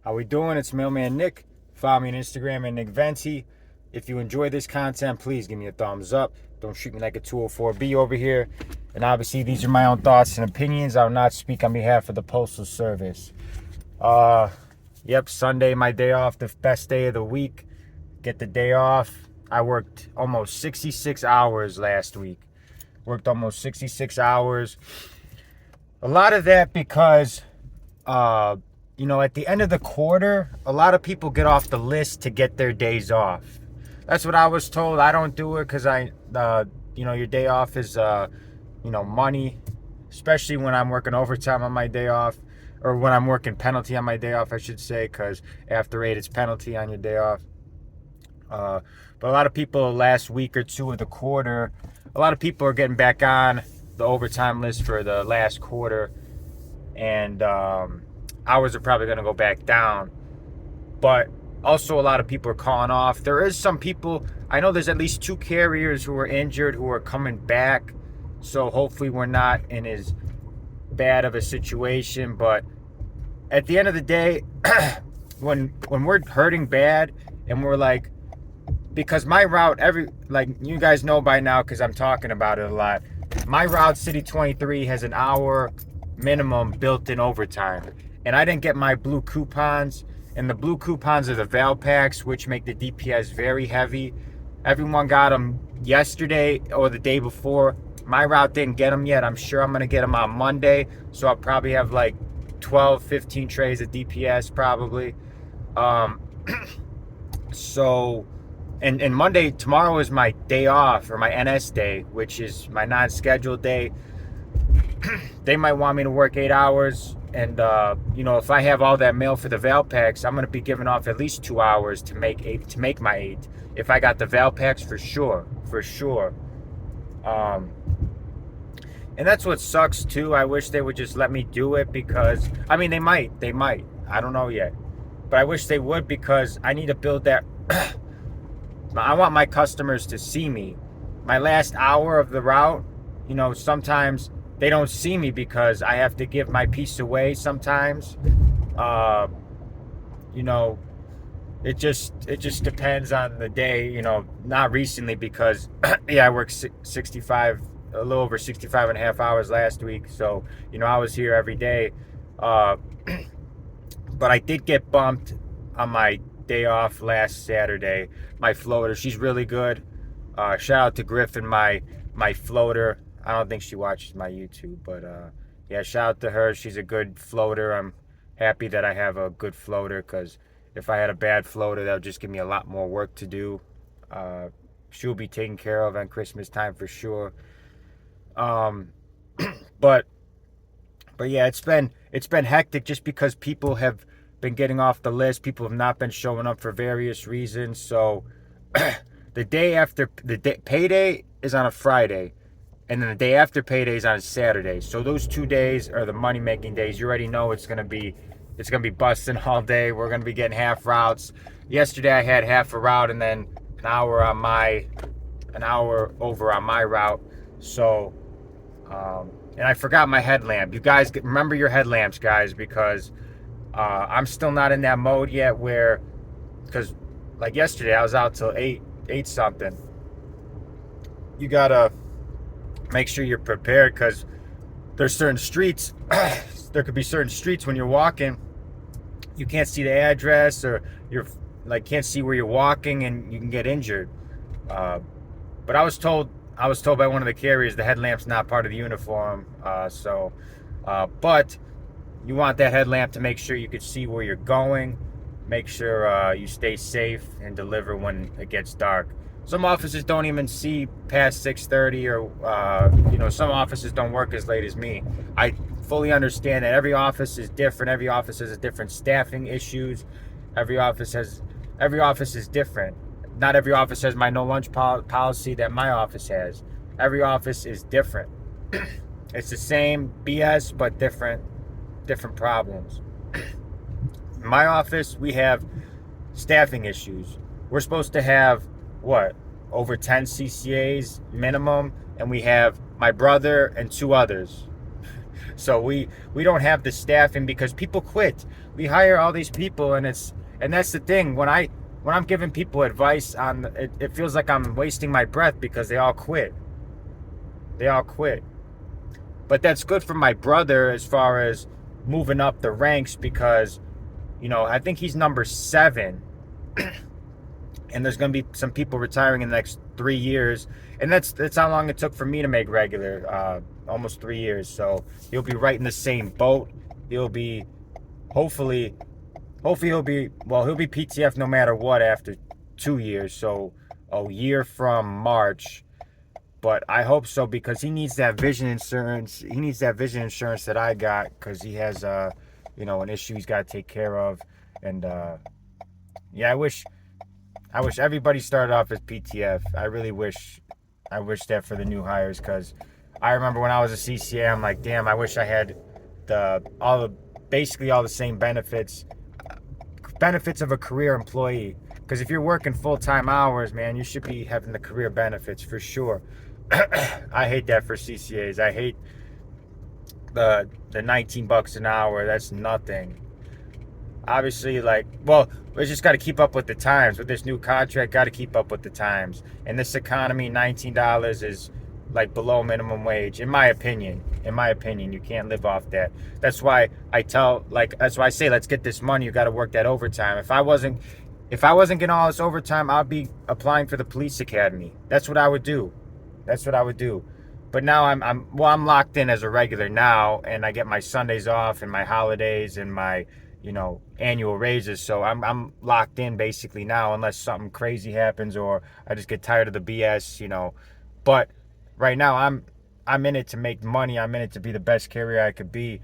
How we doing? It's Mailman Nick. Follow me on Instagram at Nick Venti. If you enjoy this content, please give me a thumbs up. Don't treat me like a 204B over here. And obviously, these are my own thoughts and opinions. I will not speak on behalf of the Postal Service. Yep, Sunday, my day off, the best day of the week. Get the day off. I worked almost 66 hours last week. Worked almost 66 hours. A lot of that because, at the end of the quarter, a lot of people get off the list to get their days off. That's what I was told. I don't do it because your day off is, money, especially when I'm working overtime on my day off, or when I'm working penalty on my day off, I should say, because after 8, it's penalty on your day off. But a lot of people last week or two of the quarter, a lot of people are getting back on the overtime list for the last quarter, and hours are probably going to go back down. But also a lot of people are calling off. There is some people, I know there's at least 2 carriers who are injured who are coming back, so hopefully we're not in as bad of a situation. But at the end of the day, when we're hurting bad and we're like, because my route, you guys know by now because I'm talking about it a lot, my route, City 23, has an hour minimum built-in overtime. And I didn't get my blue coupons. And the blue coupons are the Val Packs, which make the DPS very heavy. Everyone got them yesterday or the day before. My route didn't get them yet. I'm sure I'm going to get them on Monday. So I'll probably have like 12, 15 trays of DPS probably. And Monday, tomorrow is my day off, or my NS day, which is my non-scheduled day. They might want me to work 8 hours. And, if I have all that mail for the Val Packs, I'm going to be giving off at least 2 hours to make my 8. If I got the Val Packs, for sure. And that's what sucks, too. I wish they would just let me do it because, they might. I don't know yet. But I wish they would because I need to build that. I want my customers to see me. My last hour of the route, sometimes they don't see me because I have to give my piece away sometimes. It just depends on the day, not recently because, I worked a little over 65 and a half hours last week. So, I was here every day. But I did get bumped on my day off last Saturday. My floater, she's really good. Shout out to Griffin, my floater. I don't think she watches my YouTube, but shout out to her. She's a good floater. I'm happy that I have a good floater because if I had a bad floater, that would just give me a lot more work to do. She'll be taken care of on Christmas time for sure. But yeah, it's been hectic just because people have been getting off the list. People have not been showing up for various reasons. So the day after payday is on a Friday, and then the day after payday is on a Saturday. So those 2 days are the money making days. You already know it's gonna be busting all day. We're gonna be getting half routes. Yesterday I had half a route and then an hour over on my route. So and I forgot my headlamp. You guys remember your headlamps, guys, because I'm still not in that mode yet because like yesterday I was out till 8 something. You gotta make sure you're prepared because there's certain streets, there could be certain streets when you're walking, you can't see the address or you're can't see where you're walking and you can get injured. But I was told by one of the carriers the headlamp's not part of the uniform. But you want that headlamp to make sure you can see where you're going. Make sure you stay safe and deliver when it gets dark. Some offices don't even see past 6:30 or, some offices don't work as late as me. I fully understand that every office is different. Every office has a different staffing issues. Every office is different. Not every office has my no lunch policy that my office has. Every office is different. It's the same BS, but different problems. In my office, we have staffing issues. We're supposed to have, over 10 CCAs minimum, and we have my brother and 2 others. So we don't have the staffing because people quit. we hire all these people, and that's the thing. When I'm giving people advice on it, it feels like I'm wasting my breath because they all quit. They all quit. But that's good for my brother as far as moving up the ranks because, I think he's number 7. And there's going to be some people retiring in the next 3 years. And that's how long it took for me to make regular, almost 3 years. So he'll be right in the same boat. He'll be, hopefully he'll be PTF no matter what after 2 years. So a year from March. But I hope so because he needs that vision insurance. He needs that vision insurance that I got because he has, an issue he's got to take care of. And yeah, I wish everybody started off as PTF. I really wish that for the new hires because I remember when I was a CCA, I'm like, damn, I wish I had basically all the same benefits of a career employee. Because if you're working full-time hours, man, you should be having the career benefits for sure. I hate that for CCAs. I hate the $19 an hour. That's nothing. Obviously, we just got to keep up with the times. With this new contract, got to keep up with the times. In this economy, $19 is like below minimum wage, in my opinion. In my opinion, you can't live off that. That's why I say, let's get this money. You got to work that overtime. If I wasn't getting all this overtime, I'd be applying for the police academy. That's what I would do. But now I'm locked in as a regular now, and I get my Sundays off and my holidays and my annual raises. So I'm locked in basically now, unless something crazy happens or I just get tired of the BS. But right now I'm in it to make money. I'm in it to be the best carrier I could be.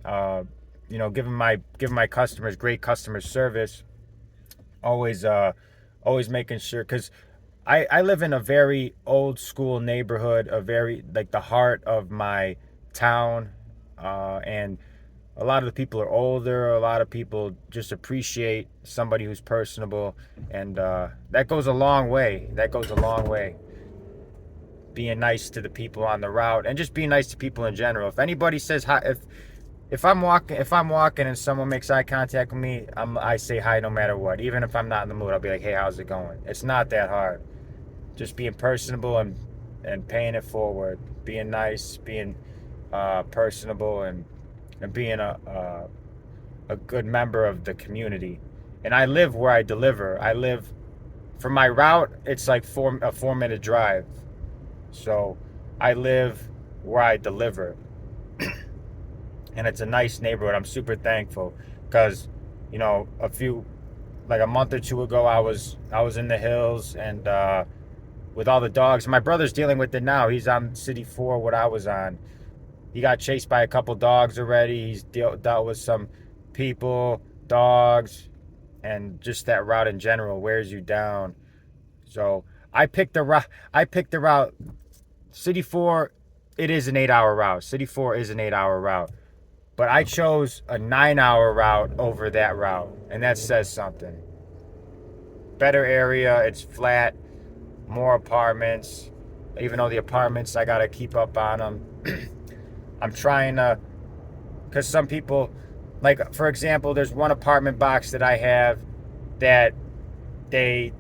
Giving my customers great customer service. Always making sure, because I live in a very old school neighborhood, a very the heart of my town, and a lot of the people are older. A lot of people just appreciate somebody who's personable, and that goes a long way. Being nice to the people on the route, and just being nice to people in general. If anybody says hi, if I'm walking and someone makes eye contact with me, I say hi no matter what. Even if I'm not in the mood, I'll be like, hey, how's it going? It's not that hard. Just being personable and paying it forward. Being nice, being personable, and being a good member of the community. And I live where I deliver. From my route, it's like a 4-minute drive. So I live where I deliver. And it's a nice neighborhood. I'm super thankful because, a month or 2 ago, I was in the hills and with all the dogs. My brother's dealing with it now. He's on City 4, what I was on. He got chased by a couple dogs already. He's dealt with some people, dogs, and just that route in general wears you down. So I picked the route. City 4, it is an 8-hour route. City 4 is an 8-hour route. But I chose a 9-hour route over that route, and that says something. Better area, it's flat, more apartments. Even though the apartments, I gotta keep up on them. I'm trying to, because some people, for example, there's one apartment box that I have that the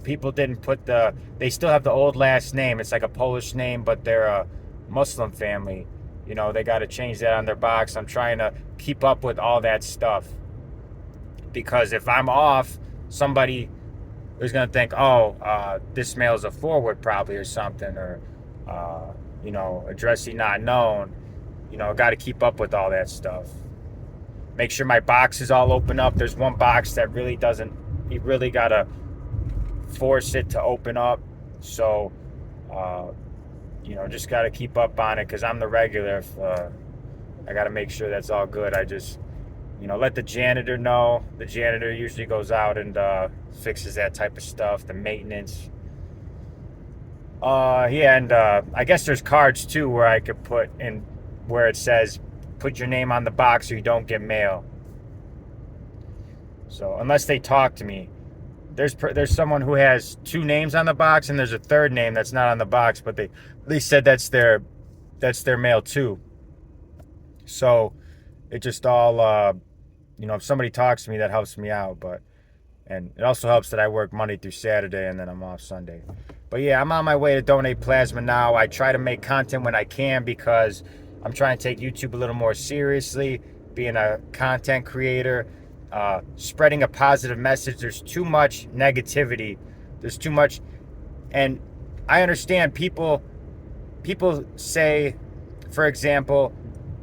people didn't put they still have the old last name. It's like a Polish name, but they're a Muslim family. They got to change that on their box. I'm trying to keep up with all that stuff. Because if I'm off, somebody is going to think, this mail's a forward probably or something. Or, addressee not known. Got to keep up with all that stuff. Make sure my boxes all open up. There's one box that really doesn't, you really got to force it to open up. So, just got to keep up on it because I'm the regular. I got to make sure that's all good. I just, let the janitor know. The janitor usually goes out and fixes that type of stuff, the maintenance. And I guess there's cards too where I could put in where it says, put your name on the box or you don't get mail. So unless they talk to me, there's someone who has 2 names on the box and there's a 3rd name that's not on the box, but they said that's their mail too. So it just all if somebody talks to me, that helps me out. And it also helps that I work Monday through Saturday and then I'm off Sunday. But yeah, I'm on my way to donate plasma now. I try to make content when I can because I'm trying to take YouTube a little more seriously, being a content creator, spreading a positive message. There's too much negativity. There's too much. And I understand people say, for example,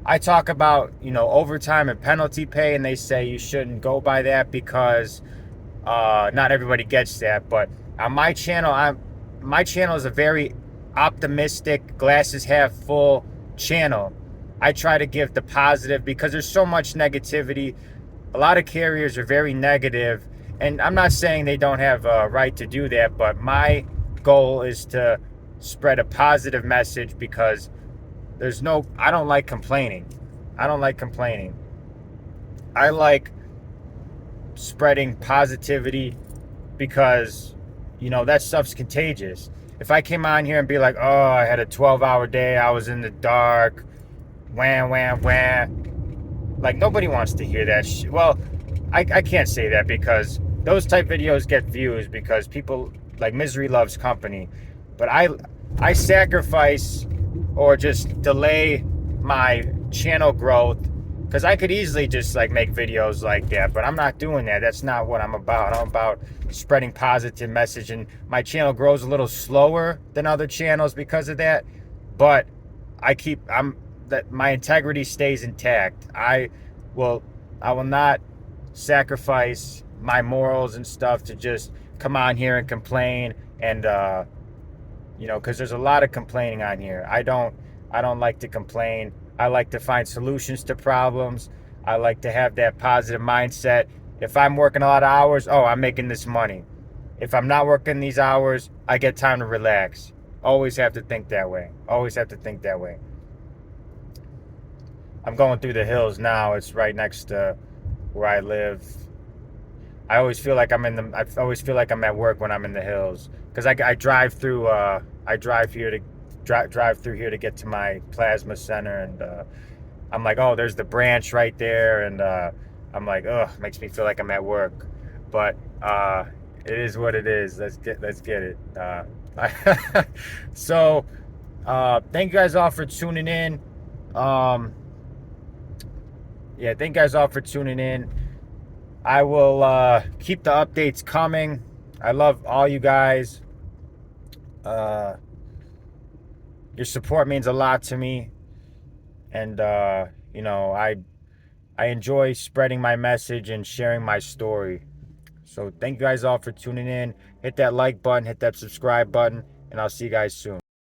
I talk about, overtime and penalty pay, and they say you shouldn't go by that because not everybody gets that. But on my channel, my channel is a very optimistic, glasses half full channel. I try to give the positive because there's so much negativity. A lot of carriers are very negative, and I'm not saying they don't have a right to do that, but my goal is to spread a positive message because I don't like complaining. I don't like complaining. I like spreading positivity because, that stuff's contagious. If I came on here and be like, oh, I had a 12-hour day, I was in the dark, wham, wham, wham. Like, nobody wants to hear that shit. Well, I can't say that because those type videos get views because people, like, misery loves company. But I sacrifice or just delay my channel growth because I could easily just like make videos like that, but I'm not doing that. That's not what I'm about. I'm about spreading positive message, and my channel grows a little slower than other channels because of that. But my integrity stays intact. I will not sacrifice my morals and stuff to just come on here and complain and because there's a lot of complaining on here. I don't like to complain. I like to find solutions to problems. I like to have that positive mindset. If I'm working a lot of hours, oh, I'm making this money. If I'm not working these hours, I get time to relax. Always have to think that way. Always have to think that way. I'm going through the hills now. It's right next to where I live. I always feel like I'm at work when I'm in the hills because I drive through. I drive through here to get to my plasma center, and I'm like, oh, there's the branch right there, and I'm like, oh, makes me feel like I'm at work, but it is what it is. Let's get it. So, thank you guys all for tuning in. Yeah, thank you guys all for tuning in. I will keep the updates coming. I love all you guys. Your support means a lot to me, and I enjoy spreading my message and sharing my story. So thank you guys all for tuning in. Hit that like button, hit that subscribe button, and I'll see you guys soon.